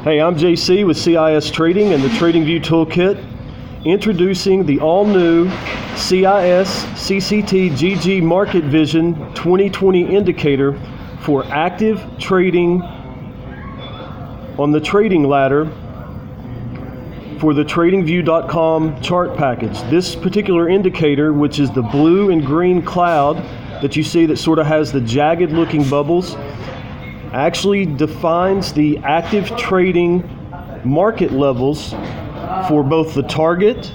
Hey, I'm JC with CIS Trading and the TradingView Toolkit, introducing the all-new CIS CCT GG Market Vision 2020 indicator for active trading on the trading ladder for the TradingView.com chart package. This particular indicator, which is the blue and green cloud that you see that sort of has the jagged looking bubbles, actually defines the active trading market levels for both the target,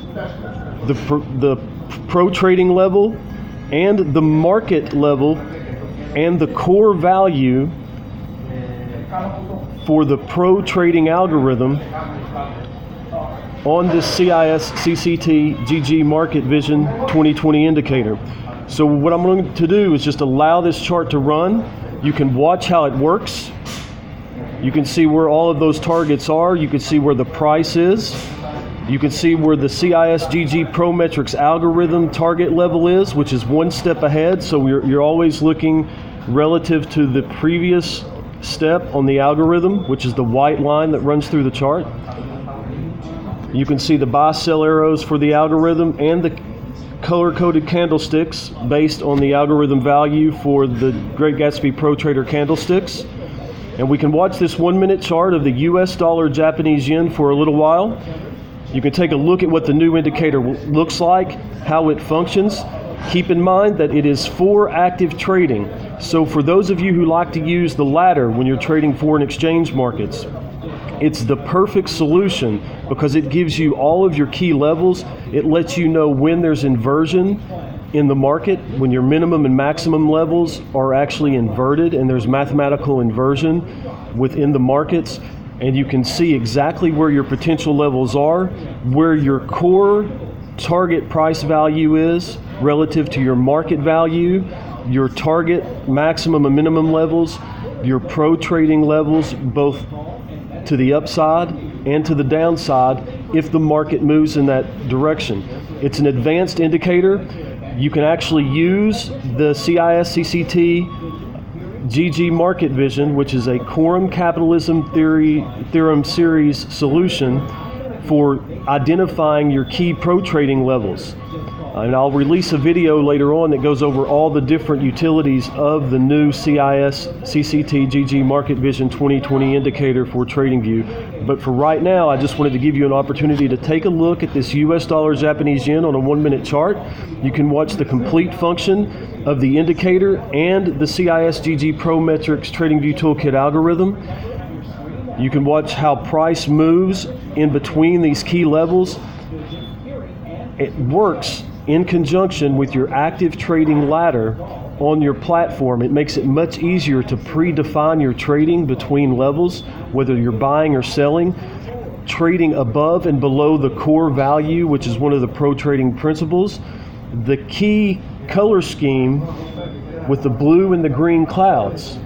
the pro trading level, and the market level, and the core value for the pro trading algorithm on this CIS CCT GG Market Vision 2020 indicator. So what I'm going to do is just allow this chart to run. You can watch how it works. You can see where all of those targets are. You can see where the price is. You can see where the CIS GG Pro Metrics algorithm target level is, which is one step ahead. So you're always looking relative to the previous step on the algorithm, which is the white line that runs through the chart. You can see the buy-sell arrows for the algorithm and the color-coded candlesticks based on the algorithm value for the Great Gatsby Pro Trader candlesticks. And we can watch this 1 minute chart of the US dollar Japanese yen for a little while. You can take a look at what the new indicator looks like, how it functions. Keep in mind that it is for active trading. So for those of you who like to use the ladder when you're trading foreign exchange markets, it's the perfect solution because it gives you all of your key levels. It lets you know when there's inversion in the market, when your minimum and maximum levels are actually inverted and there's mathematical inversion within the markets. And you can see exactly where your potential levels are, where your core target price value is relative to your market value, your target maximum and minimum levels, your pro trading levels, both to the upside and to the downside if the market moves in that direction. It's an advanced indicator. You can actually use the CIS CCT GG Market Vision, which is a quorum capitalism theorem series solution for identifying your key pro trading levels. And I'll release a video later on that goes over all the different utilities of the new CIS CCT GG Market Vision 2020 indicator for TradingView. But for right now, I just wanted to give you an opportunity to take a look at this US dollar Japanese yen on a 1 minute chart. You can watch the complete function of the indicator and the CIS GG Pro Metrics TradingView Toolkit algorithm. You can watch how price moves in between these key levels. It works in conjunction with your active trading ladder on your platform. It makes it much easier to predefine your trading between levels, whether you're buying or selling, trading above and below the core value, which is one of the pro trading principles. The key color scheme with the blue and the green clouds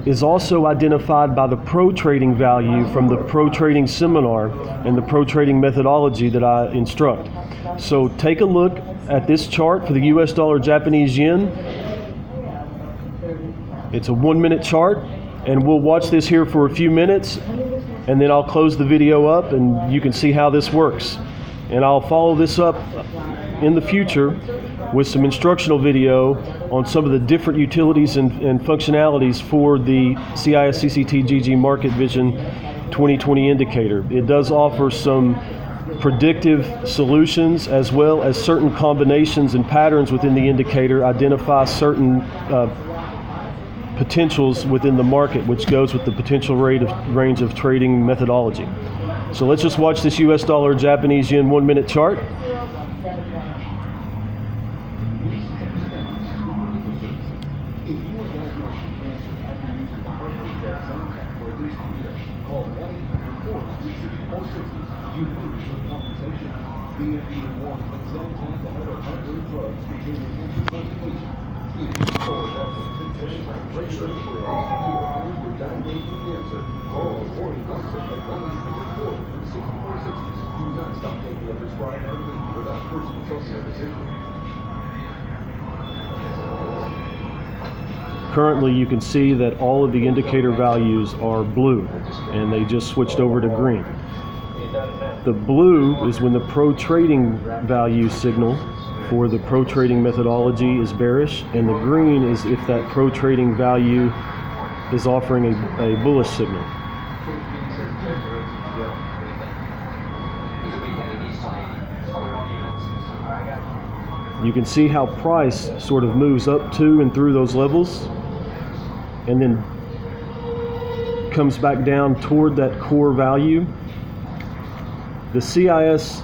is also identified by the pro trading value from the pro trading seminar and the pro trading methodology that I instruct. So take a look at this chart for the US dollar Japanese yen. It's a 1 minute chart, and we'll watch this here for a few minutes, and then I'll close the video up and you can see how this works. And I'll follow this up in the future with some instructional video on some of the different utilities and functionalities for the CIS CCT GG Market Vision 2020 indicator. It does offer some predictive solutions as well as certain combinations and patterns within the indicator, identify certain potentials within the market, which goes with the potential range of trading methodology. So let's just watch this US dollar Japanese yen 1 minute chart. currently you can see that all of the indicator values are blue, and they just switched over to green. The blue is when the pro trading value signal for the pro trading methodology is bearish, and the green is if that pro trading value is offering a bullish signal. You can see how price sort of moves up to and through those levels and then comes back down toward that core value. The CIS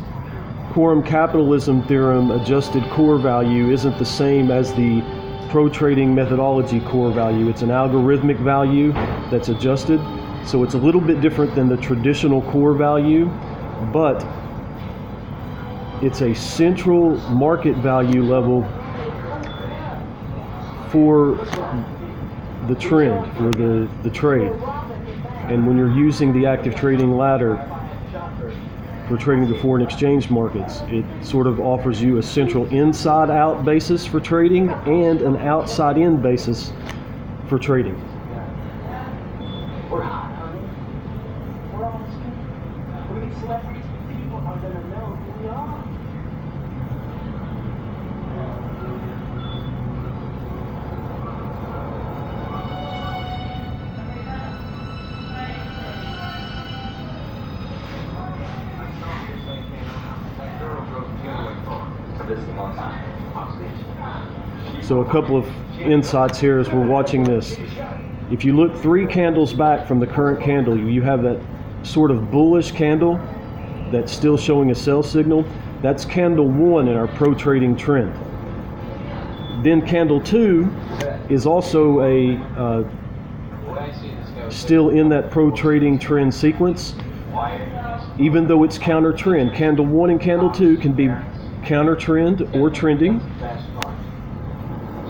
quorum capitalism theorem adjusted core value isn't the same as the pro trading methodology core value. It's an algorithmic value that's adjusted, so it's a little bit different than the traditional core value, but it's a central market value level for the trend, for the trade. And when you're using the active trading ladder for trading the foreign exchange markets, it sort of offers you a central inside-out basis for trading and an outside-in basis for trading. So a couple of insights here as we're watching this. If you look 3 candles back from the current candle, you have that sort of bullish candle that's still showing a sell signal. That's candle 1 in our pro trading trend. Then candle 2 is also still in that pro trading trend sequence, even though it's counter trend. Candle 1 and candle 2 can be counter trend or trending.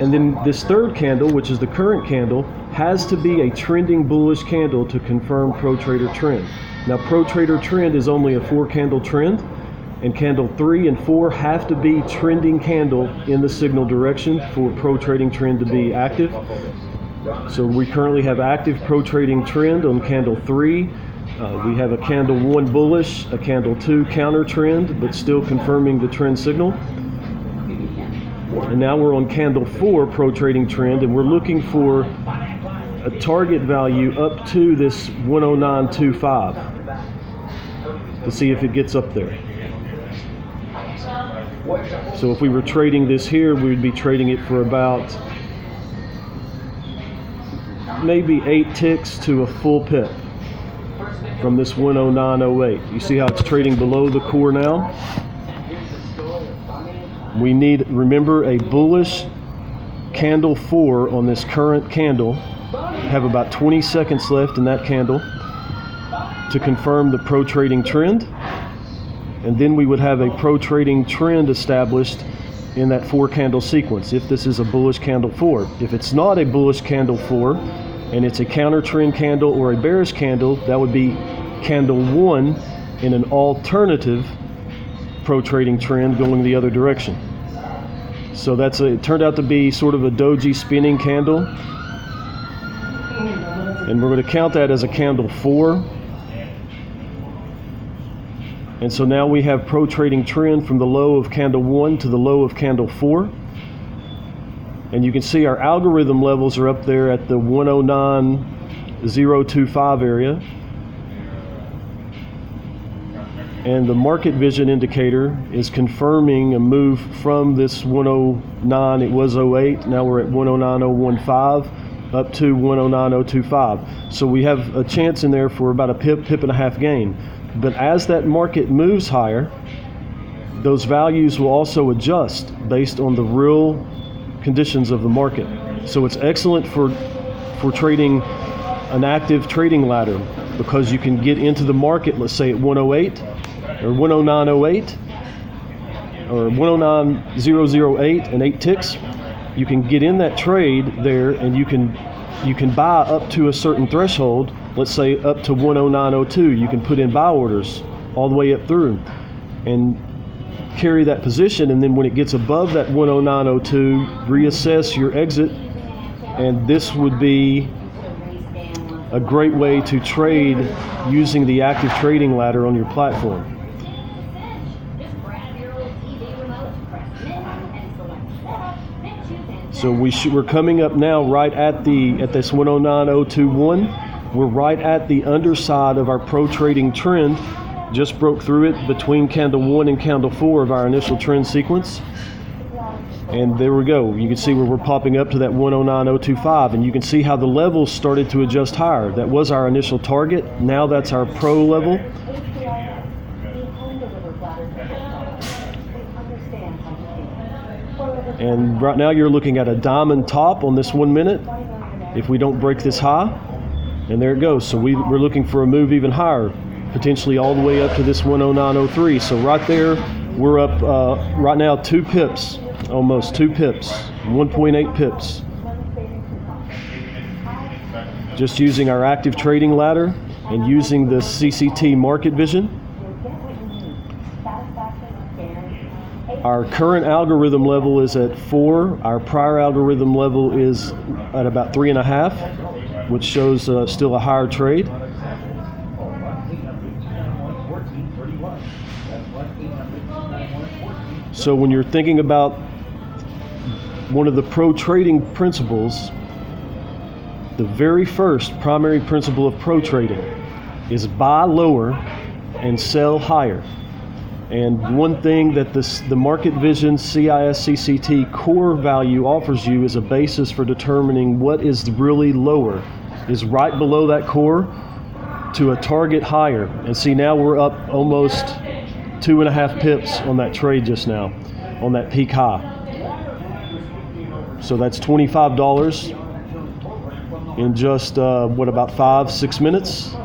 And then this third candle, which is the current candle, has to be a trending bullish candle to confirm pro trader trend. Now pro trader trend is only a 4 candle trend, and candle 3 and 4 have to be trending candle in the signal direction for pro trading trend to be active. So we currently have active pro trading trend on candle 3. We have a candle 1 bullish, a candle 2 counter trend, but still confirming the trend signal. And now we're on candle 4 pro trading trend, and we're looking for a target value up to this 109.25 to see if it gets up there. So if we were trading this here, we'd be trading it for about maybe 8 ticks to a full pip from this 109.08. You see how it's trading below the core now? We need, remember, a bullish candle 4 on this current candle. Have about 20 seconds left in that candle to confirm the pro trading trend. And then we would have a pro trading trend established in that 4 candle sequence if this is a bullish candle 4. If it's not a bullish candle 4 and it's a counter trend candle or a bearish candle, that would be candle 1 in an alternative pro trading trend going the other direction. So it turned out to be sort of a doji spinning candle, and we're going to count that as a candle 4. And so now we have pro trading trend from the low of candle 1 to the low of candle 4. And you can see our algorithm levels are up there at the 109.025 area. And the market vision indicator is confirming a move from this 109, it was 08, now we're at 109.015 up to 109.025. So we have a chance in there for about a pip and a half gain. But as that market moves higher, those values will also adjust based on the real conditions of the market. So it's excellent for trading an active trading ladder, because you can get into the market, let's say at 108 or 109.08 or 109.008 and 8 ticks. You can get in that trade there, and you can buy up to a certain threshold. Let's say up to 109.02, you can put in buy orders all the way up through and carry that position, and then when it gets above that 109.02, reassess your exit And this would be a great way to trade using the active trading ladder on your platform. So we're coming up now right at this 109.021. We're right at the underside of our pro trading trend. Just broke through it between candle 1 and candle 4 of our initial trend sequence. And there we go. You can see where we're popping up to that 109.025, and you can see how the levels started to adjust higher. That was our initial target. Now that's our pro level. And right now you're looking at a diamond top on this 1 minute if we don't break this high. And there it goes. So we're looking for a move even higher, potentially all the way up to this 109.03. So right there, we're up right now 2 pips, almost 2 pips, 1.8 pips. Just using our active trading ladder and using the CCT market vision. Our current algorithm level is at 4. Our prior algorithm level is at about 3.5, which shows still a higher trade. So when you're thinking about one of the pro trading principles, the very first primary principle of pro trading is buy lower and sell higher. And one thing that the Market Vision CIS-CCT core value offers you is a basis for determining what is really lower, is right below that core to a target higher. And see, now we're up almost 2.5 pips on that trade just now, on that peak high. So that's $25 in just, about 5-6 minutes?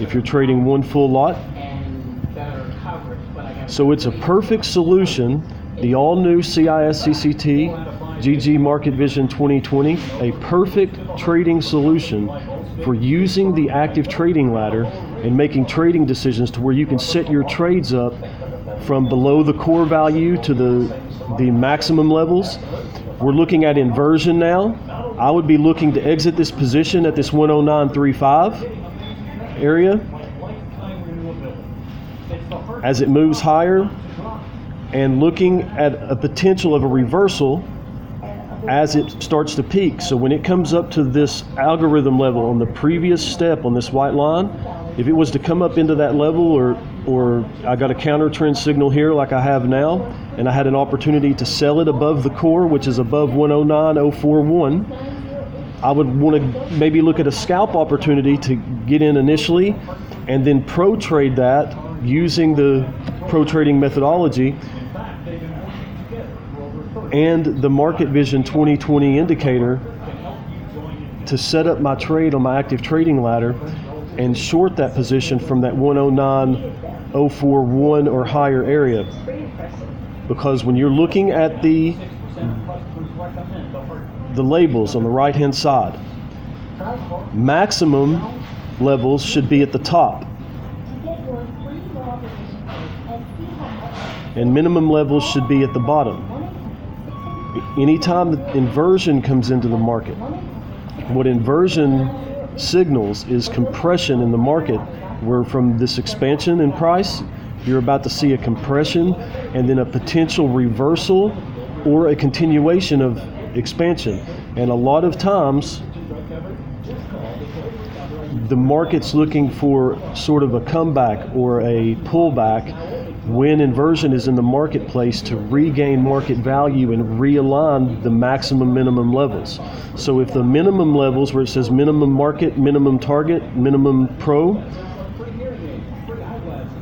If you're trading one full lot. So it's a perfect solution, the all-new CIS-CCT GG Market Vision 2020, a perfect trading solution for using the active trading ladder and making trading decisions to where you can set your trades up from below the core value to the maximum levels. We're looking at inversion now. I would be looking to exit this position at this 109.35 area as it moves higher, and looking at a potential of a reversal as it starts to peak. So when it comes up to this algorithm level on the previous step on this white line, if it was to come up into that level, or I got a counter trend signal here like I have now, and I had an opportunity to sell it above the core, which is above 109.041, I would want to maybe look at a scalp opportunity to get in initially and then pro trade that using the pro trading methodology and the Market Vision 2020 indicator to set up my trade on my active trading ladder and short that position from that 109.041 or higher area. Because when you're looking at the labels on the right hand side, maximum levels should be at the top and minimum levels should be at the bottom. Anytime that inversion comes into the market, what inversion signals is compression in the market, where from this expansion in price you're about to see a compression and then a potential reversal or a continuation of expansion. And a lot of times the market's looking for sort of a comeback or a pullback when inversion is in the marketplace to regain market value and realign the maximum minimum levels. So if the minimum levels, where it says minimum market, minimum target, minimum pro,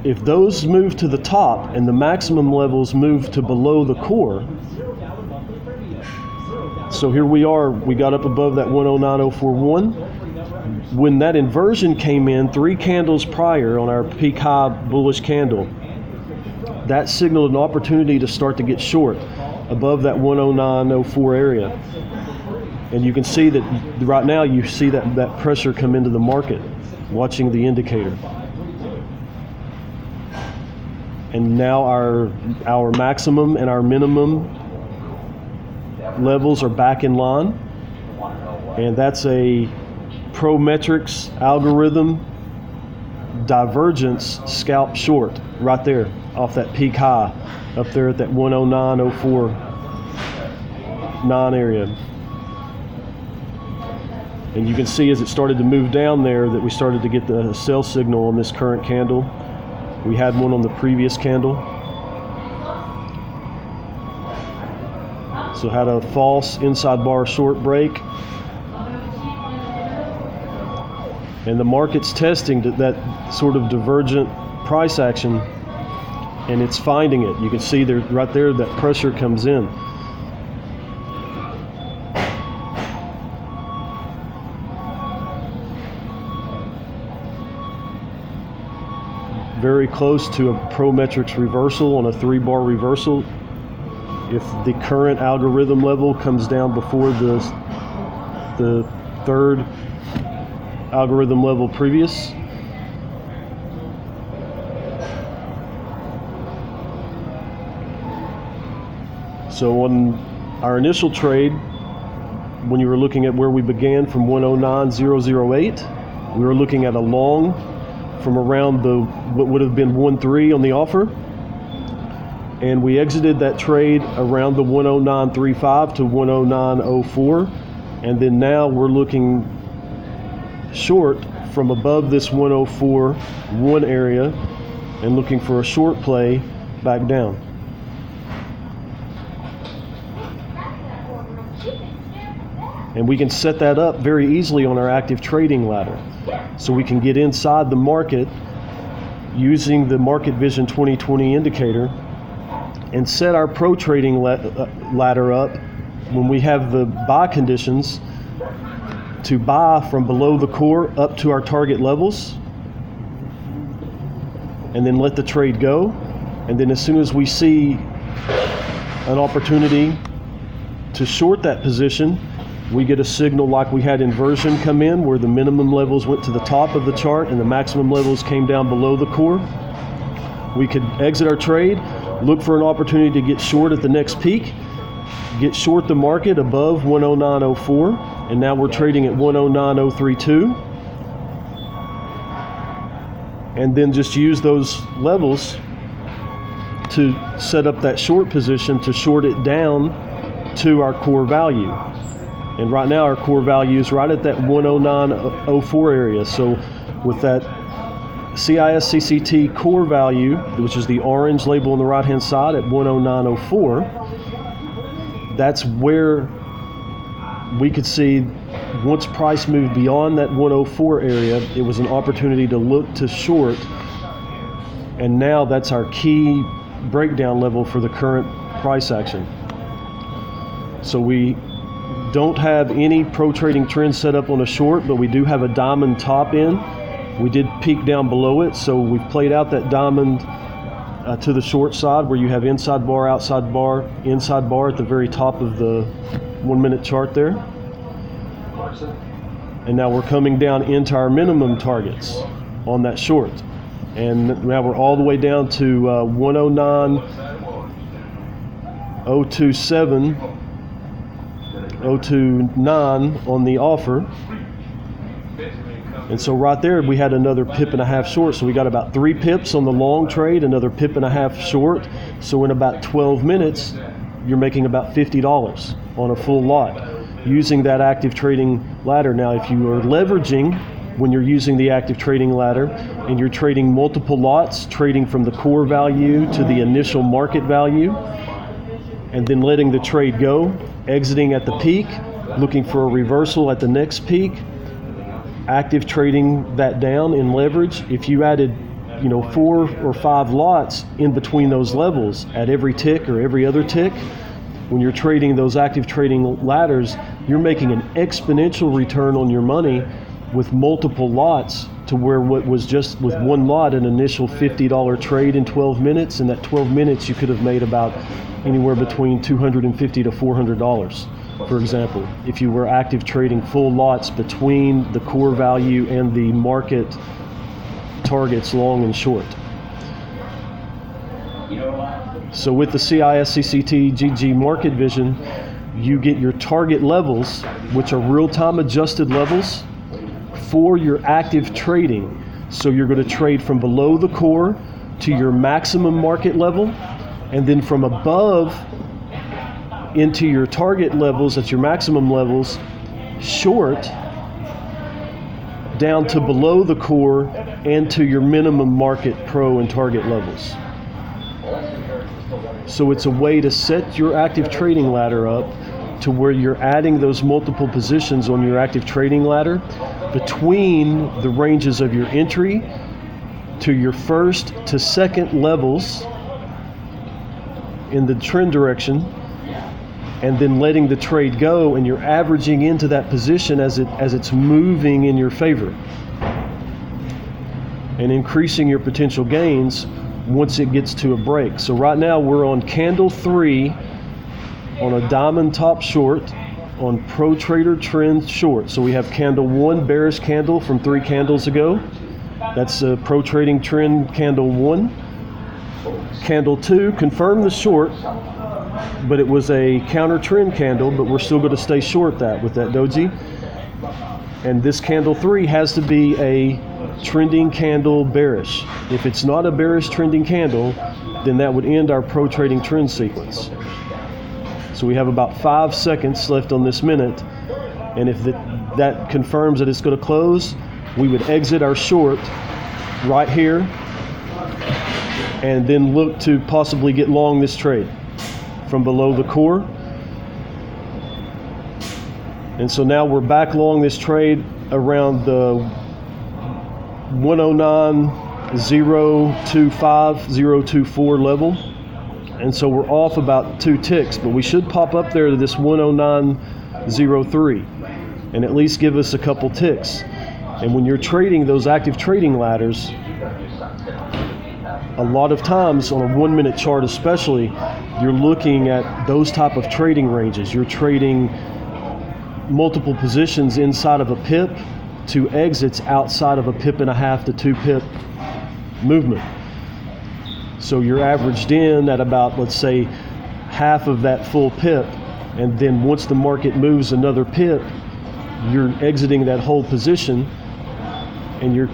if those move to the top and the maximum levels move to below the core, so here we are, we got up above that 109.041. When that inversion came in 3 candles prior on our peak high bullish candle, that signaled an opportunity to start to get short above that 109.04 area. And you can see that right now you see that pressure come into the market, watching the indicator. And now our maximum and our minimum levels are back in line, and that's a Prometrics algorithm divergence scalp short right there off that peak high up there at that 109.049 area. And you can see as it started to move down there that we started to get the sell signal on this current candle. We had one on the previous candle. So had a false inside bar short break. And the market's testing that sort of divergent price action, and it's finding it. You can see there, right there, that pressure comes in. Very close to a Prometrics reversal on a 3-bar reversal. If the current algorithm level comes down before the third algorithm level previous. So on our initial trade, when you were looking at where we began from 109.008, we were looking at a long from around what would have been 1.3 on the offer, and we exited that trade around the 109.35 to 109.04, and then now we're looking short from above this 104.1 area and looking for a short play back down. And we can set that up very easily on our active trading ladder. So we can get inside the market using the Market Vision 2020 indicator and set our pro trading ladder up when we have the buy conditions to buy from below the core up to our target levels, and then let the trade go. And then as soon as we see an opportunity to short that position, we get a signal like we had inversion come in, where the minimum levels went to the top of the chart and the maximum levels came down below the core. We could exit our trade, look for an opportunity to get short at the next peak, get short the market above 109.04, and now we're trading at 109.032, and then just use those levels to set up that short position to short it down to our core value. And right now our core value is right at that 109.04 area. So with that CIS-CCT core value, which is the orange label on the right hand side at 109.04, that's where we could see once price moved beyond that 104 area, it was an opportunity to look to short. And now that's our key breakdown level for the current price action. So we don't have any pro trading trend set up on a short, but we do have a diamond top in. We did peak down below it, so we've played out that diamond to the short side, where you have inside bar, outside bar, inside bar at the very top of the 1 minute chart there. And now we're coming down into our minimum targets on that short. And now we're all the way down to 109.027, 029 on the offer. And so right there we had another pip and a half short. So we got about 3 pips on the long trade, another pip and a half short. So in about 12 minutes, you're making about $50 on a full lot using that active trading ladder. Now, if you are leveraging when you're using the active trading ladder and you're trading multiple lots, trading from the core value to the initial market value, and then letting the trade go, exiting at the peak, looking for a reversal at the next peak, active trading that down in leverage. If you added 4 or 5 lots in between those levels at every tick or every other tick, when you're trading those active trading ladders, you're making an exponential return on your money with multiple lots, to where what was just with one lot an initial $50 trade in 12 minutes, in that 12 minutes you could have made about anywhere between $250 to $400, for example, if you were active trading full lots between the core value and the market targets long and short. So with the CIS-CCT GG Market Vision, you get your target levels, which are real-time adjusted levels for your active trading. So you're going to trade from below the core to your maximum market level, and then from above into your target levels at your maximum levels, short down to below the core and to your minimum market pro and target levels. So it's a way to set your active trading ladder up to where you're adding those multiple positions on your active trading ladder between the ranges of your entry to your first to second levels in the trend direction, and then letting the trade go, and you're averaging into that position as it's moving in your favor and increasing your potential gains once it gets to a break. So right now we're on candle 3 on a diamond top short on Pro Trader Trend short. So we have candle 1, bearish candle from 3 candles ago. That's a Pro Trading Trend candle 1. Candle 2 confirmed the short, but it was a counter trend candle, but we're still going to stay short that with that doji. And this candle 3 has to be a trending candle bearish. If it's not a bearish trending candle, then that would end our Pro Trading Trend sequence. So we have about 5 seconds left on this minute, and if that confirms that it's going to close, we would exit our short right here and then look to possibly get long this trade from below the core. And so now we're back long this trade around the 109.025.024 level. And so we're off about 2 ticks, but we should pop up there to this 109.03 and at least give us a couple ticks. And when you're trading those active trading ladders, a lot of times on a 1 minute chart especially, you're looking at those type of trading ranges. You're trading multiple positions inside of a pip to exits outside of a 1.5 to 2 pip movement. So you're averaged in at about, let's say, half of that full pip, and then once the market moves another pip, you're exiting that whole position and you're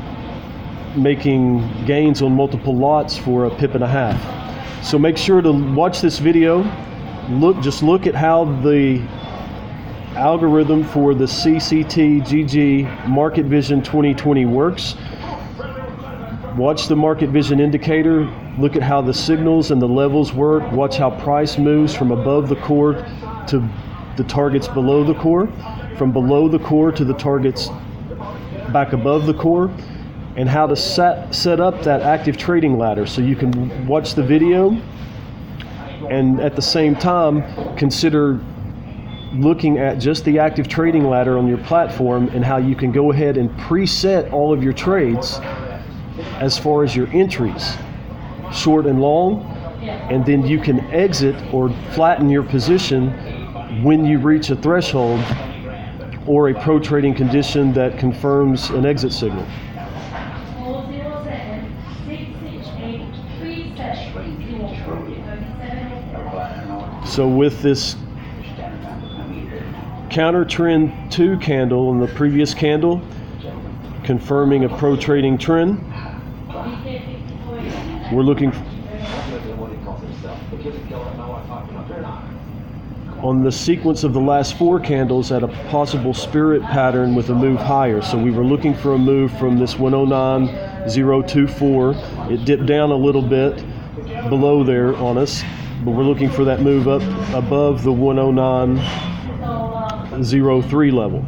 making gains on multiple lots for a 1.5. So make sure to watch this video. Just look at how the algorithm for the CCT-GG Market Vision 2020 works. Watch the Market Vision indicator. Look at how the signals and the levels work. Watch how price moves from above the core to the targets below the core, from below the core to the targets back above the core, and how to set up that active trading ladder. So you can watch the video and at the same time consider looking at just the active trading ladder on your platform and how you can go ahead and preset all of your trades as far as your entries, short and long, and then you can exit or flatten your position when you reach a threshold or a pro trading condition that confirms an exit signal. So with this counter trend 2 candle and the previous candle confirming a pro trading trend, we're looking on the sequence of the last 4 candles at a possible spirit pattern with a move higher. So we were looking for a move from this 109.024. It dipped down a little bit below there on us, but we're looking for that move up above the 109.03 level.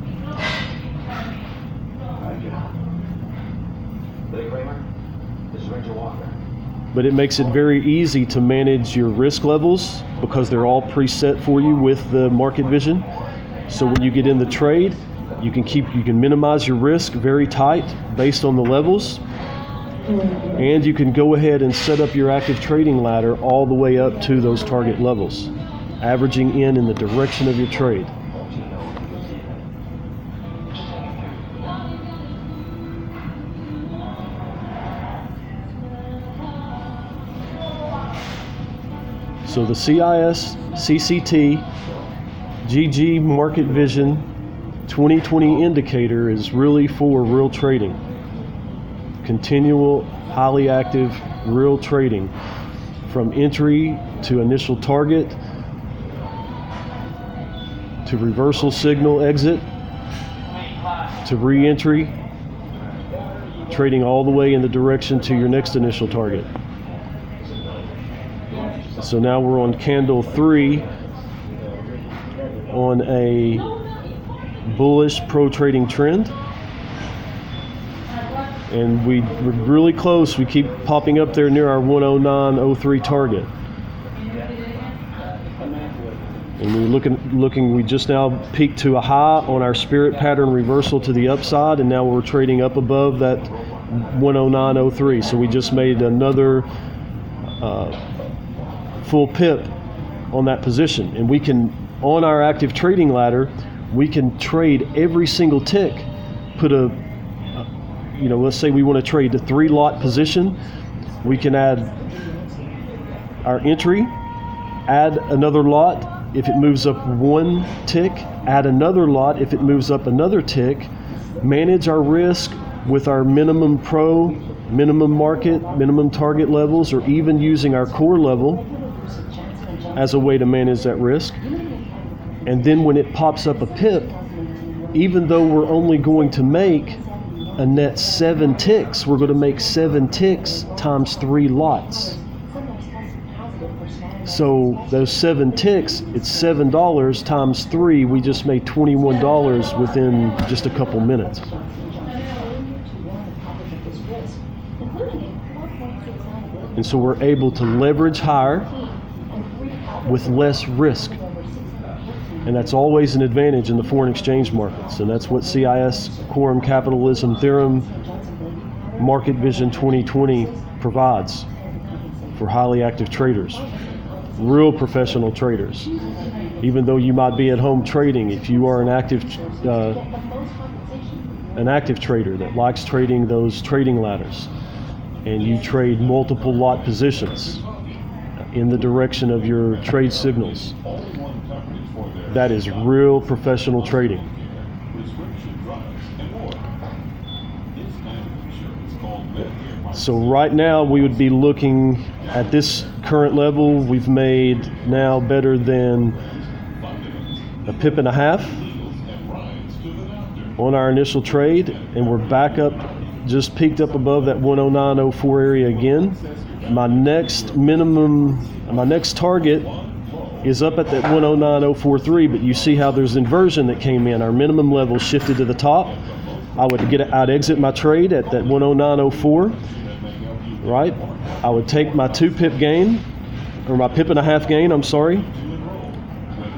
But it makes it very easy to manage your risk levels because they're all preset for you with the Market Vision. So when you get in the trade, you can minimize your risk very tight based on the levels, and you can go ahead and set up your active trading ladder all the way up to those target levels, averaging in the direction of your trade. So the CIS, CCT, GG Market Vision 2020 indicator is really for real trading. Continual, highly active, real trading. From entry to initial target to reversal signal exit to re-entry, trading all the way in the direction to your next initial target. So now we're on candle 3 on a bullish pro trading trend, and we're really close. We keep popping up there near our 109.03 target. And we're looking, we just now peaked to a high on our spirit pattern reversal to the upside, and now we're trading up above that 109.03. So we just made another full pip on that position. And we can, on our active trading ladder, we can trade every single tick. Put let's say we want to trade the 3 lot position. We can add our entry, add another lot if it moves up 1 tick, add another lot if it moves up another tick, manage our risk with our minimum pro, minimum market, minimum target levels, or even using our core level as a way to manage that risk. And then when it pops up a pip, even though we're only going to make a net 7 ticks, we're going to make 7 ticks times 3 lots. So those 7 ticks, it's $7 times 3. We just made $21 within just a couple minutes. And so we're able to leverage higher with less risk. And that's always an advantage in the foreign exchange markets. And that's what CIS Quorum Capitalism Theorem Market Vision 2020 provides for highly active traders, real professional traders. Even though you might be at home trading, if you are an active trader that likes trading those trading ladders, and you trade multiple lot positions in the direction of your trade signals, that is real professional trading. So right now we would be looking at this current level. We've made now better than a pip and a half on our initial trade, and we're back up, just peaked up above that 109.04 area again. My next target is up at that 109.043, but you see how there's inversion that came in. Our minimum level shifted to the top. I'd exit my trade at that 109.04, right? I would take my 2 pip gain, or my pip and a half gain, I'm sorry.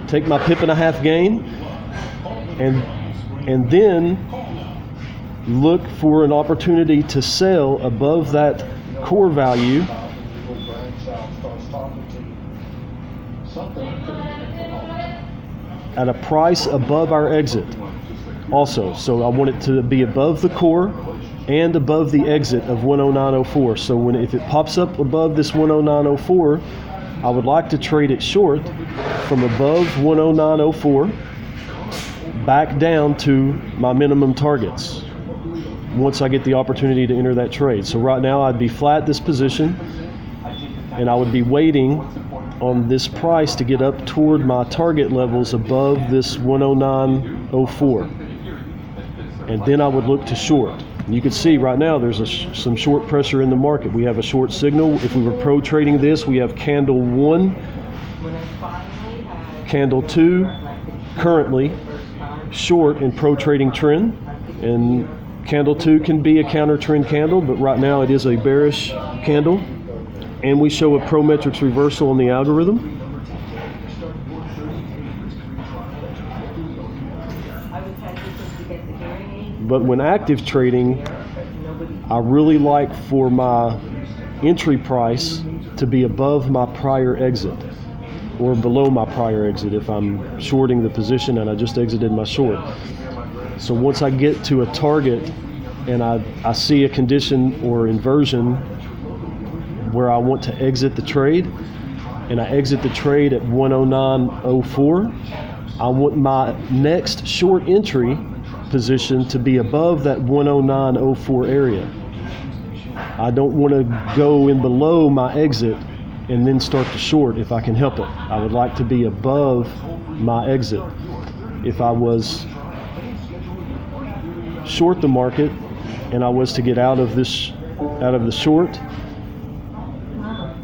Take my pip and a half gain, and then look for an opportunity to sell above that core value at a price above our exit also. So I want it to be above the core and above the exit of 109.04. So if it pops up above this 109.04, I would like to trade it short from above 109.04 back down to my minimum targets once I get the opportunity to enter that trade. So right now I'd be flat this position, and I would be waiting on this price to get up toward my target levels above this 109.04, and then I would look to short. And you can see right now there's some short pressure in the market. We have a short signal. If we were pro trading this, we have candle 1, candle 2 currently short in pro trading trend, and candle 2 can be a counter trend candle, but right now it is a bearish candle. And we show a Prometrics reversal on the algorithm. But when active trading, I really like for my entry price to be above my prior exit or below my prior exit if I'm shorting the position and I just exited my short. So once I get to a target and I see a condition or inversion where I want to exit the trade, and I exit the trade at 109.04, I want my next short entry position to be above that 109.04 area. I don't want to go in below my exit and then start to short if I can help it. I would like to be above my exit. If I was short the market and I was to get out of the short,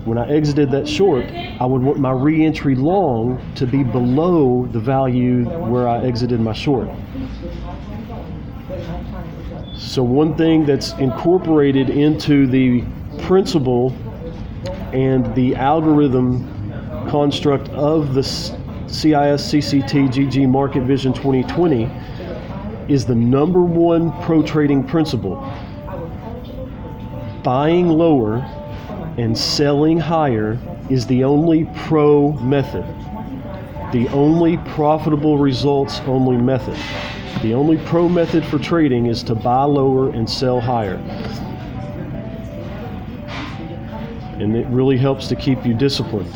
when I exited that short, I would want my re-entry long to be below the value where I exited my short. So one thing that's incorporated into the principle and the algorithm construct of the CIS CCT GG Market Vision 2020 is the number one pro trading principle. Buying lower and selling higher is the only pro method. The only profitable results only method. The only pro method for trading is to buy lower and sell higher. And it really helps to keep you disciplined.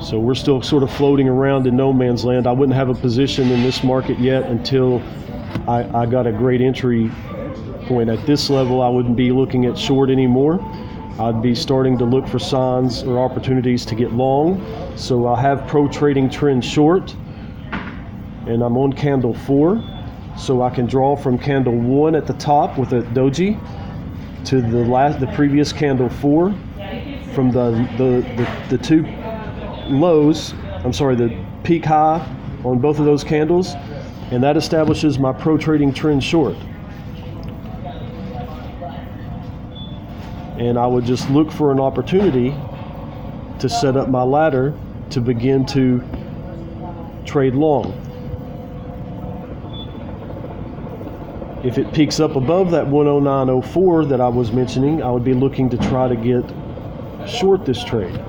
So we're still sort of floating around in no man's land. I wouldn't have a position in this market yet until I got a great entry point. At this level, I wouldn't be looking at short anymore. I'd be starting to look for signs or opportunities to get long. So I have pro trading trend short, and I'm on candle 4. So I can draw from candle 1 at the top with a doji to the previous candle 4, from the two lows, the peak high on both of those candles, and that establishes my pro trading trend short. And I would just look for an opportunity to set up my ladder to begin to trade long. If it peaks up above that 109.04 that I was mentioning, I would be looking to try to get short this trade.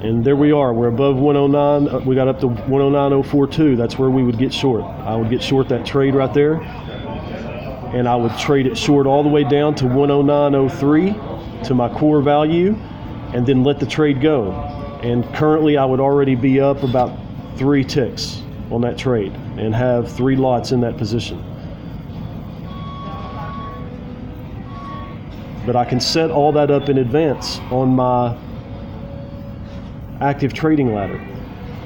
And there we are. We're above 109. We got up to 109.042. That's where we would get short. I would get short that trade right there. And I would trade it short all the way down to 109.03 to my core value, and then let the trade go. And currently I would already be up about 3 ticks on that trade and have 3 lots in that position. But I can set all that up in advance on my active trading ladder.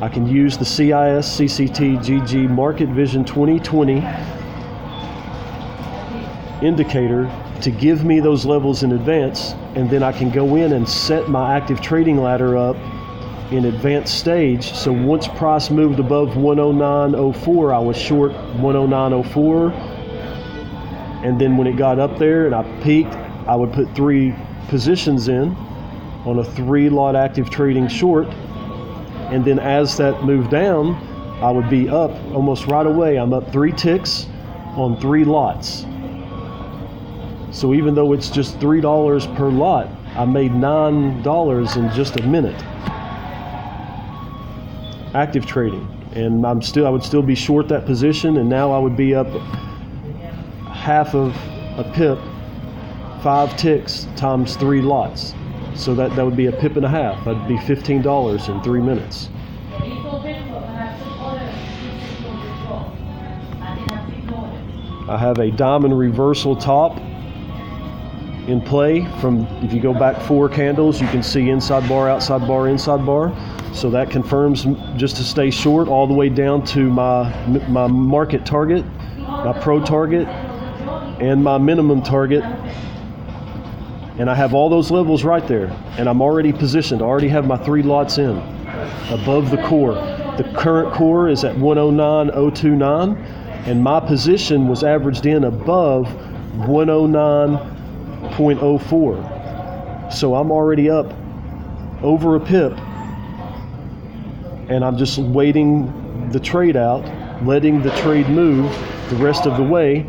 I can use the CIS CCT GG Market Vision 2020 indicator to give me those levels in advance, and then I can go in and set my active trading ladder up in advanced stage. So once price moved above 109.04, I was short 109.04, and then when it got up there and I peaked, I would put 3 positions in on a 3 lot active trading short, and then as that moved down, I would be up almost right away. I'm up 3 ticks on 3 lots. So even though it's just $3 per lot, I made $9 in just a minute. Active trading, and I would still be short that position, and now I would be up half of a pip, 5 ticks times 3 lots. So that would be a pip and a half. That'd be $15 in 3 minutes. I have a diamond reversal top in play. From, if you go back 4 candles, you can see inside bar, outside bar, inside bar. So that confirms just to stay short all the way down to my market target, my pro target, and my minimum target. And I have all those levels right there, and I'm already positioned. I already have my 3 lots in above the core. The current core is at 109.029, and my position was averaged in above 109.04. So I'm already up over a pip, and I'm just waiting the trade out, letting the trade move the rest of the way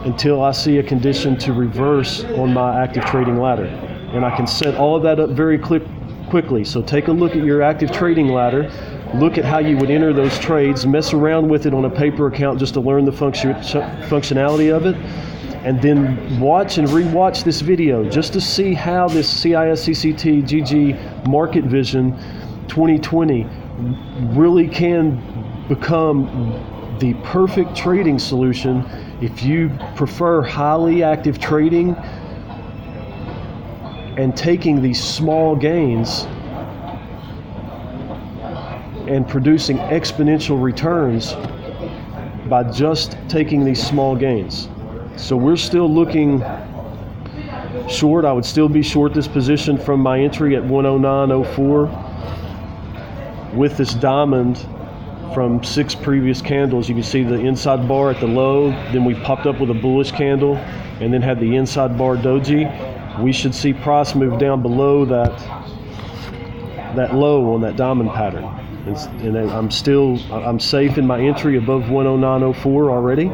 until I see a condition to reverse on my active trading ladder. And I can set all of that up very quickly. So take a look at your active trading ladder look at how you would enter those trades, mess around with it on a paper account just to learn the functionality of it, and then watch and re-watch this video just to see how this CIS CCT GG Market Vision 2020 really can become the perfect trading solution if you prefer highly active trading and taking these small gains and producing exponential returns by just taking these small gains. So we're still looking short. I would still be short this position from my entry at 109.04 with this diamond from 6 previous candles. You can see the inside bar at the low, then we popped up with a bullish candle and then had the inside bar doji. We should see price move down below that low on that diamond pattern. And I'm safe in my entry above 109.04 already.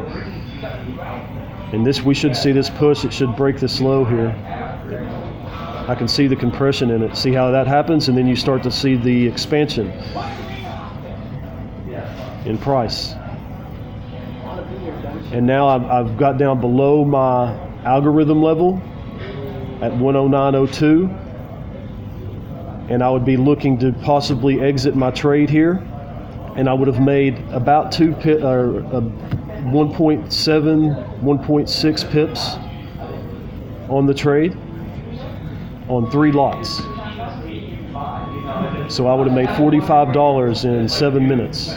And we should see this push. It should break this low here. I can see the compression in it. See how that happens, and then you start to see the expansion in price. And now I've got down below my algorithm level at 109.02, and I would be looking to possibly exit my trade here, and I would have made about 1.6 pips on the trade on 3 lots. So I would have made $45 in 7 minutes.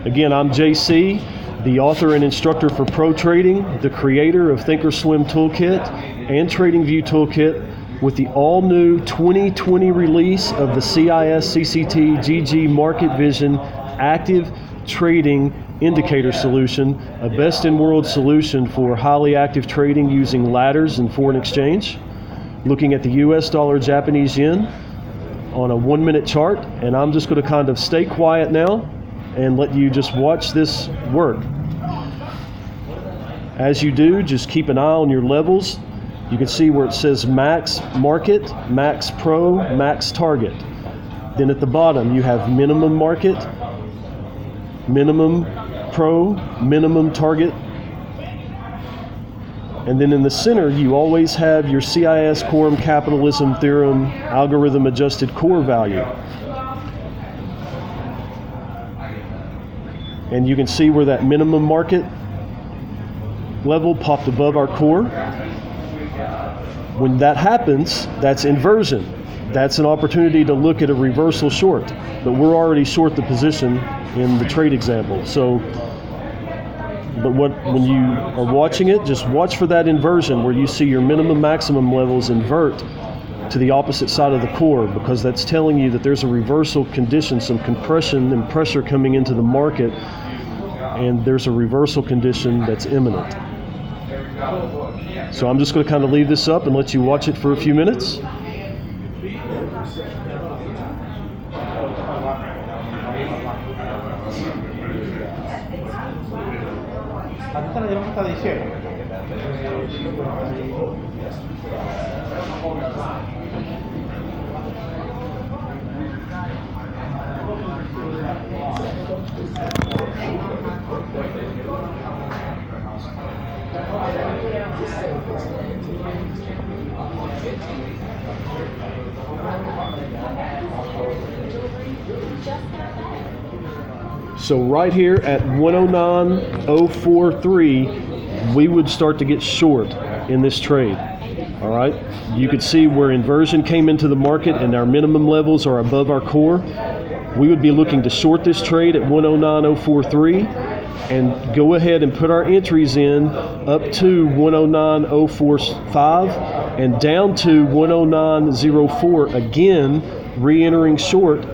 Again, I'm JC, the author and instructor for Pro Trading, the creator of Thinkorswim Toolkit and TradingView Toolkit, with the all-new 2020 release of the CIS CCT GG Market Vision Active Trading Indicator Solution, a best-in-world solution for highly active trading using ladders and foreign exchange, looking at the US dollar, Japanese yen on a 1-minute chart. And I'm just going to kind of stay quiet now and let you just watch this work. As you do, just keep an eye on your levels. You can see where it says max market, max pro, max target. Then at the bottom you have minimum market, minimum pro, minimum target. And then in the center you always have your CIS Quorum Capitalism Theorem algorithm adjusted core value. And you can see where that minimum market level popped above our core. When that happens, that's inversion. That's an opportunity to look at a reversal short, but we're already short the position in the trade example. So, when you are watching it, just watch for that inversion where you see your minimum maximum levels invert to the opposite side of the core, because that's telling you that there's a reversal condition, some compression and pressure coming into the market, and there's a reversal condition that's imminent. So I'm just going to kind of leave this up and let you watch it for a few minutes. So right here at 109.043, we would start to get short in this trade. All right, you could see where inversion came into the market and our minimum levels are above our core. We would be looking to short this trade at 109.043 and go ahead and put our entries in up to 109.045 and down to 109.04, again re-entering short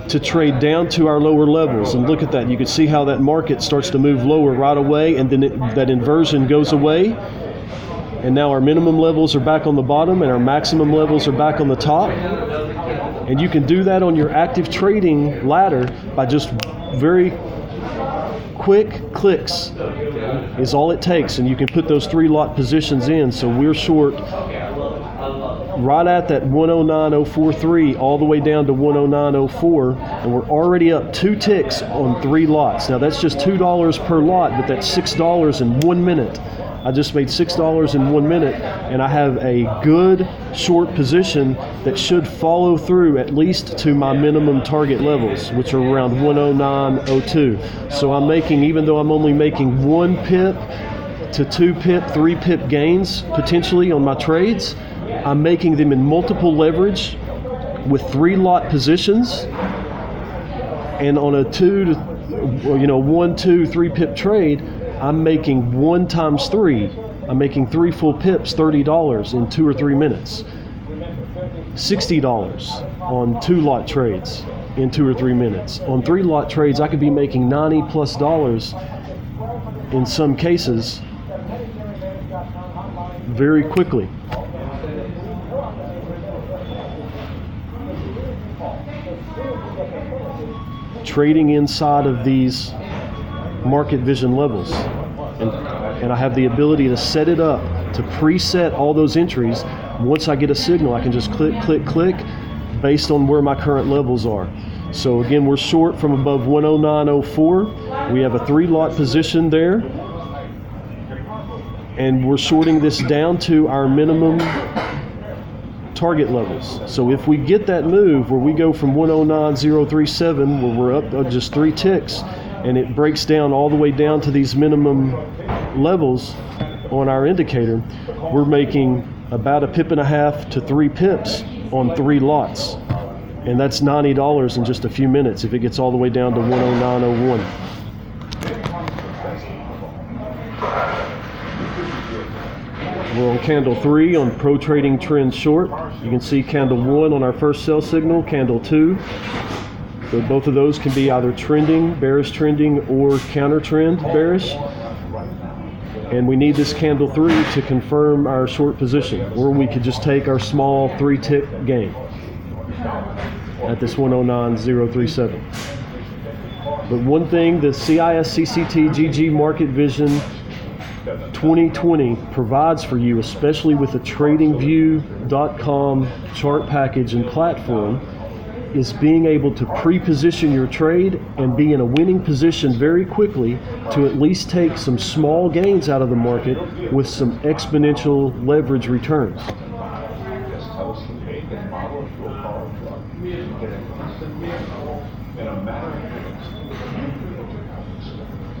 to trade down to our lower levels. And look at that, you can see how that market starts to move lower right away, and then that inversion goes away, and now our minimum levels are back on the bottom and our maximum levels are back on the top. And you can do that on your active trading ladder by just very quick clicks is all it takes, and you can put those 3 lot positions in. So we're short right at that 109.043 all the way down to 109.04, and we're already up 2 ticks on 3 lots. Now that's just $2 per lot, but that's $6 in 1 minute. I just made $6 in 1 minute, and I have a good short position that should follow through at least to my minimum target levels, which are around 109.02. So I'm making, even though I'm only making 1 pip to 2 pip, 3 pip gains potentially on my trades, I'm making them in multiple leverage with 3 lot positions, and on a 1, 2, 3 pip trade, I'm making 1 times 3. I'm making 3 full pips, $30 in 2 or 3 minutes. $60 on 2 lot trades in 2 or 3 minutes. On 3 lot trades, I could be making $90+ in some cases very quickly. Trading inside of these market vision levels, and I have the ability to set it up to preset all those entries. Once I get a signal, I can just click, click, click based on where my current levels are. So again, we're short from above 109.04. We have a 3 lot position there, and we're shorting this down to our minimum target levels. So if we get that move where we go from 109.037, where we're up just 3 ticks, and it breaks down all the way down to these minimum levels on our indicator, we're making about a pip and a half to 3 pips on 3 lots. And that's $90 in just a few minutes if it gets all the way down to 109.01. We're on candle 3 on Pro Trading Trend Short. You can see candle 1 on our first sell signal, candle 2. So both of those can be either trending, bearish trending, or counter trend bearish. And we need this candle 3 to confirm our short position, or we could just take our small 3 tick gain at this 109.037. But one thing, the CIS CCT GG Market Vision 2020 provides for you, especially with the TradingView.com chart package and platform, is being able to pre-position your trade and be in a winning position very quickly to at least take some small gains out of the market with some exponential leverage returns.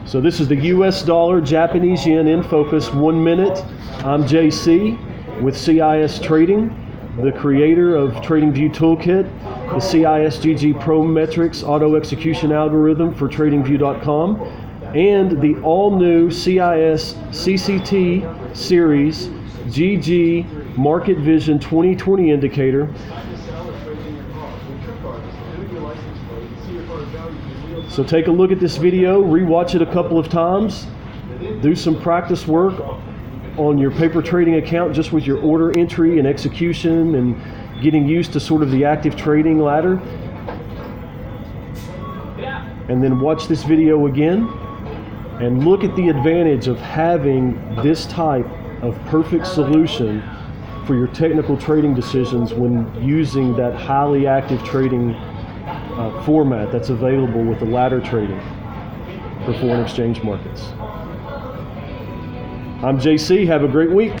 So this is the US dollar, Japanese yen in focus, 1 minute. I'm JC with CIS Trading, the creator of TradingView Toolkit, the CIS GG Pro Metrics auto execution algorithm for TradingView.com, and the all-new CIS CCT series GG Market Vision 2020 indicator. So take a look at this video, rewatch it a couple of times, do some practice work on your paper trading account just with your order entry and execution and getting used to sort of the active trading ladder. And then watch this video again and look at the advantage of having this type of perfect solution for your technical trading decisions when using that highly active trading format that's available with the ladder trading for foreign exchange markets. I'm JC. Have a great week.